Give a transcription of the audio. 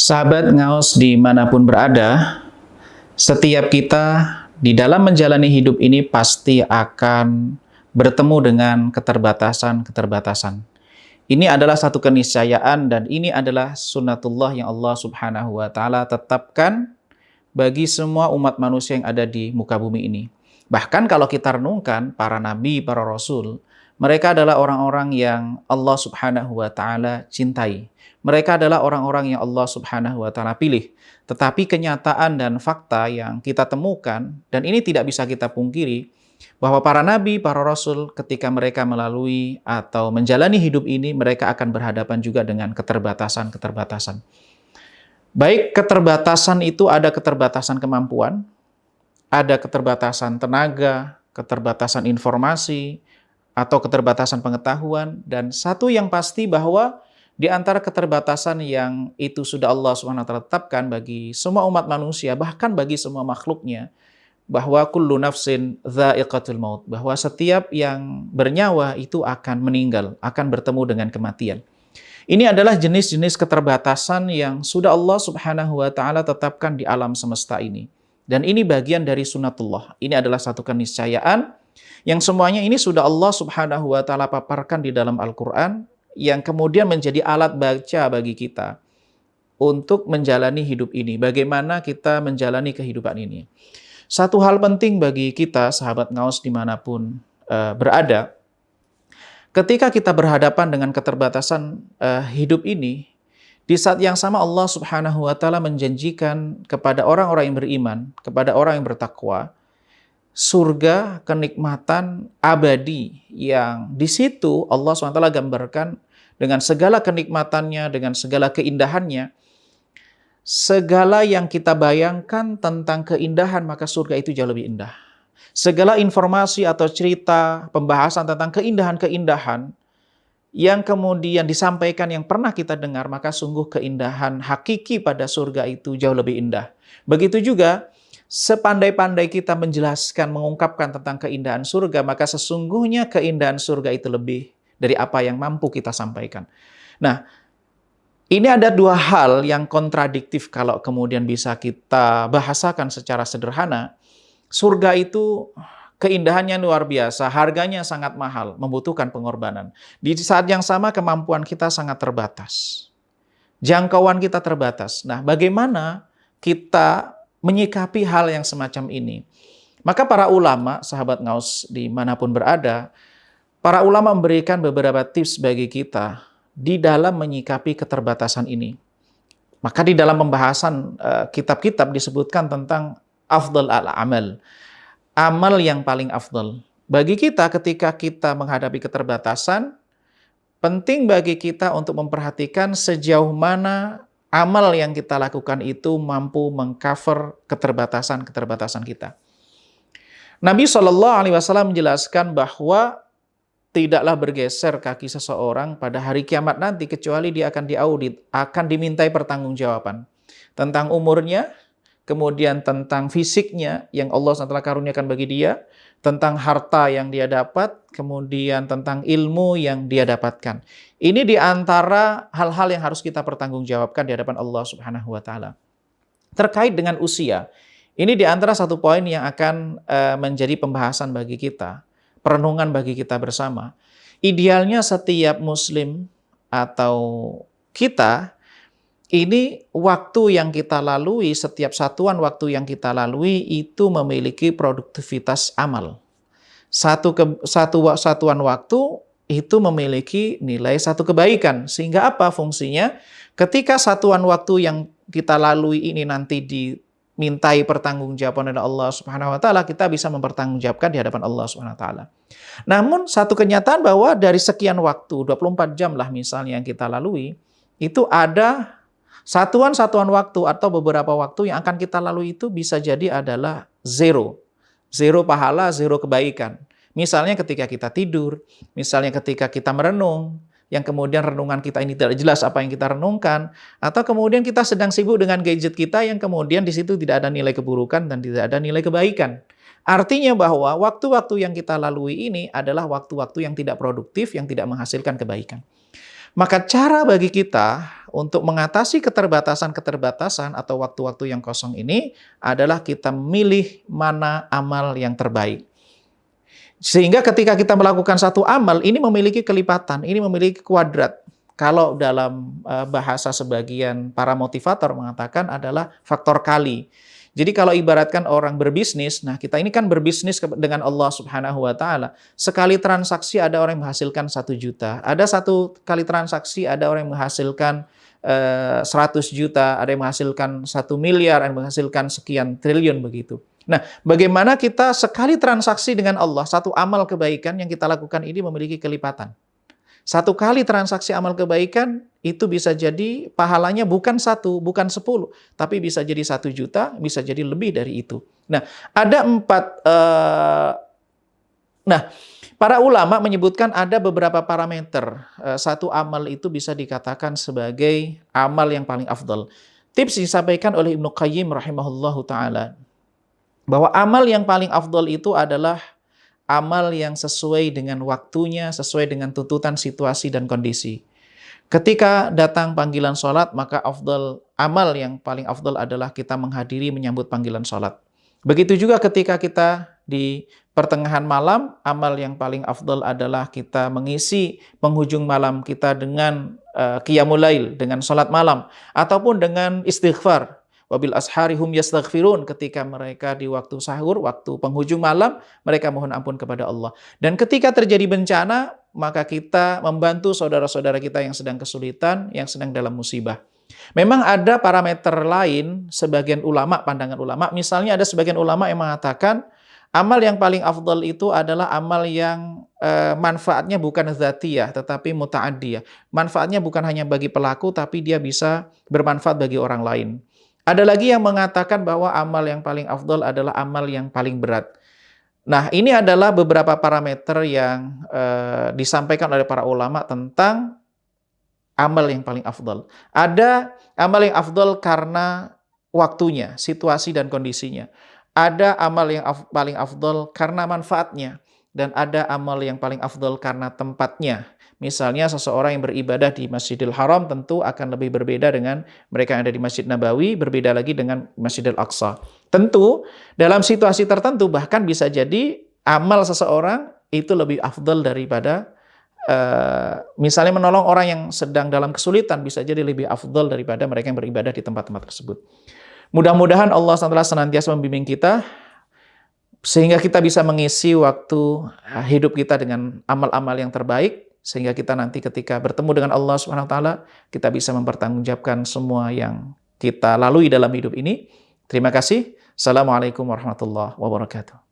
Sahabat Ngaos dimanapun berada, setiap kita di dalam menjalani hidup ini pasti akan bertemu dengan keterbatasan-keterbatasan. Ini adalah satu keniscayaan dan ini adalah sunnatullah yang Allah Subhanahu wa Ta'ala tetapkan bagi semua umat manusia yang ada di muka bumi ini. Bahkan kalau kita renungkan, para nabi, para rasul, mereka adalah orang-orang yang Allah Subhanahu wa Ta'ala cintai. Mereka adalah orang-orang yang Allah Subhanahu wa Ta'ala pilih. Tetapi kenyataan dan fakta yang kita temukan, dan ini tidak bisa kita pungkiri, bahwa para nabi, para rasul ketika mereka melalui atau menjalani hidup ini, mereka akan berhadapan juga dengan keterbatasan-keterbatasan. Baik keterbatasan itu ada keterbatasan kemampuan, ada keterbatasan tenaga, keterbatasan informasi, atau keterbatasan pengetahuan, dan satu yang pasti bahwa di antara keterbatasan yang itu sudah Allah SWT tetapkan bagi semua umat manusia, bahkan bagi semua makhluknya, bahwa kullu nafsin dha'iqatul maut, bahwa setiap yang bernyawa itu akan meninggal, akan bertemu dengan kematian. Ini adalah jenis-jenis keterbatasan yang sudah Allah Subhanahu wa Ta'ala tetapkan di alam semesta ini. Dan ini bagian dari sunnatullah. Ini adalah satu keniscayaan yang semuanya ini sudah Allah Subhanahu wa Ta'ala paparkan di dalam Al-Qur'an, yang kemudian menjadi alat baca bagi kita untuk menjalani hidup ini. Bagaimana kita menjalani kehidupan ini. Satu hal penting bagi kita, sahabat Ngaos dimanapun berada, ketika kita berhadapan dengan keterbatasan hidup ini, di saat yang sama Allah Subhanahu wa Ta'ala menjanjikan kepada orang-orang yang beriman, kepada orang yang bertakwa, surga, kenikmatan abadi yang di situ Allah SWT gambarkan dengan segala kenikmatannya, dengan segala keindahannya. Segala yang kita bayangkan tentang keindahan, maka surga itu jauh lebih indah. Segala informasi atau cerita, pembahasan tentang keindahan-keindahan yang kemudian disampaikan yang pernah kita dengar, maka sungguh keindahan hakiki pada surga itu jauh lebih indah. Begitu juga sepandai-pandai kita menjelaskan, mengungkapkan tentang keindahan surga, maka sesungguhnya keindahan surga itu lebih dari apa yang mampu kita sampaikan. Nah, ini ada dua hal yang kontradiktif kalau kemudian bisa kita bahasakan secara sederhana. Surga itu keindahannya luar biasa, harganya sangat mahal, membutuhkan pengorbanan. Di saat yang sama kemampuan kita sangat terbatas. Jangkauan kita terbatas. Nah, bagaimana kita menyikapi hal yang semacam ini? Maka para ulama, sahabat Ngaos dimanapun berada, para ulama memberikan beberapa tips bagi kita di dalam menyikapi keterbatasan ini. Maka di dalam pembahasan kitab-kitab disebutkan tentang afdal al-amal, amal yang paling afdal. Bagi kita ketika kita menghadapi keterbatasan, penting bagi kita untuk memperhatikan sejauh mana amal yang kita lakukan itu mampu mengcover keterbatasan-keterbatasan kita. Nabi SAW menjelaskan bahwa tidaklah bergeser kaki seseorang pada hari kiamat nanti kecuali dia akan diaudit, akan dimintai pertanggungjawaban tentang umurnya, kemudian tentang fisiknya yang Allah SWT karuniakan bagi dia, tentang harta yang dia dapat, kemudian tentang ilmu yang dia dapatkan. Ini di antara hal-hal yang harus kita pertanggungjawabkan di hadapan Allah Subhanahu wa Ta'ala. Terkait dengan usia, ini di antara satu poin yang akan menjadi pembahasan bagi kita, perenungan bagi kita bersama. Idealnya setiap muslim atau kita, ini waktu yang kita lalui, setiap satuan waktu yang kita lalui itu memiliki produktivitas amal. Satuan waktu itu memiliki nilai satu kebaikan. Sehingga apa fungsinya? Ketika satuan waktu yang kita lalui ini nanti dimintai pertanggungjawaban oleh Allah Subhanahu wa Ta'ala, kita bisa mempertanggungjawabkan di hadapan Allah Subhanahu wa Ta'ala. Namun satu kenyataan bahwa dari sekian waktu, 24 jam lah misalnya yang kita lalui, itu ada satuan-satuan waktu atau beberapa waktu yang akan kita lalui itu bisa jadi adalah zero. Zero pahala, zero kebaikan. Misalnya ketika kita tidur, misalnya ketika kita merenung, yang kemudian renungan kita ini tidak jelas apa yang kita renungkan, atau kemudian kita sedang sibuk dengan gadget kita yang kemudian di situ tidak ada nilai keburukan dan tidak ada nilai kebaikan. Artinya bahwa waktu-waktu yang kita lalui ini adalah waktu-waktu yang tidak produktif, yang tidak menghasilkan kebaikan. Maka cara bagi kita untuk mengatasi keterbatasan-keterbatasan atau waktu-waktu yang kosong ini adalah kita milih mana amal yang terbaik. Sehingga ketika kita melakukan satu amal, ini memiliki kelipatan, ini memiliki kuadrat. Kalau dalam bahasa sebagian para motivator mengatakan adalah faktor kali. Jadi kalau ibaratkan orang berbisnis, nah kita ini kan berbisnis dengan Allah Subhanahu wa Ta'ala. Sekali transaksi ada orang yang menghasilkan 1 juta. Ada satu kali transaksi ada orang yang menghasilkan 100 juta, ada yang menghasilkan 1 miliar, ada yang menghasilkan sekian triliun begitu. Nah, bagaimana kita sekali transaksi dengan Allah, satu amal kebaikan yang kita lakukan ini memiliki kelipatan. Satu kali transaksi amal kebaikan, itu bisa jadi pahalanya bukan 1, bukan 10, tapi bisa jadi 1 juta, bisa jadi lebih dari itu. Nah, ada 4, para ulama menyebutkan ada beberapa parameter. Satu amal itu bisa dikatakan sebagai amal yang paling afdal. Tips disampaikan oleh Ibnu Qayyim rahimahullahu ta'ala, bahwa amal yang paling afdal itu adalah amal yang sesuai dengan waktunya, sesuai dengan tuntutan situasi dan kondisi. Ketika datang panggilan sholat, maka amal yang paling afdal adalah kita menghadiri menyambut panggilan sholat. Begitu juga ketika kita di pertengahan malam, amal yang paling afdal adalah kita mengisi penghujung malam kita dengan qiyamul lail, dengan sholat malam, ataupun dengan istighfar. Wabil ashari hum yastaghfirun, ketika mereka di waktu sahur, waktu penghujung malam, mereka mohon ampun kepada Allah. Dan ketika terjadi bencana, maka kita membantu saudara-saudara kita yang sedang kesulitan, yang sedang dalam musibah. Memang ada parameter lain, sebagian ulama, pandangan ulama, misalnya ada sebagian ulama yang mengatakan, amal yang paling afdal itu adalah amal yang manfaatnya bukan dzatiyah, tetapi muta'addiyah. Manfaatnya bukan hanya bagi pelaku, tapi dia bisa bermanfaat bagi orang lain. Ada lagi yang mengatakan bahwa amal yang paling afdal adalah amal yang paling berat. Nah, ini adalah beberapa parameter yang disampaikan oleh para ulama tentang amal yang paling afdal. Ada amal yang afdal karena waktunya, situasi dan kondisinya. Ada amal yang paling afdal karena manfaatnya. Dan ada amal yang paling afdal karena tempatnya. Misalnya seseorang yang beribadah di Masjidil Haram tentu akan lebih berbeda dengan mereka yang ada di Masjid Nabawi, berbeda lagi dengan Masjidil Aqsa. Tentu dalam situasi tertentu bahkan bisa jadi amal seseorang itu lebih afdal daripada misalnya menolong orang yang sedang dalam kesulitan, bisa jadi lebih afdal daripada mereka yang beribadah di tempat-tempat tersebut. Mudah-mudahan Allah SWT senantiasa membimbing kita sehingga kita bisa mengisi waktu hidup kita dengan amal-amal yang terbaik, sehingga kita nanti ketika bertemu dengan Allah SWT, kita bisa mempertanggungjawabkan semua yang kita lalui dalam hidup ini. Terima kasih. Assalamualaikum warahmatullahi wabarakatuh.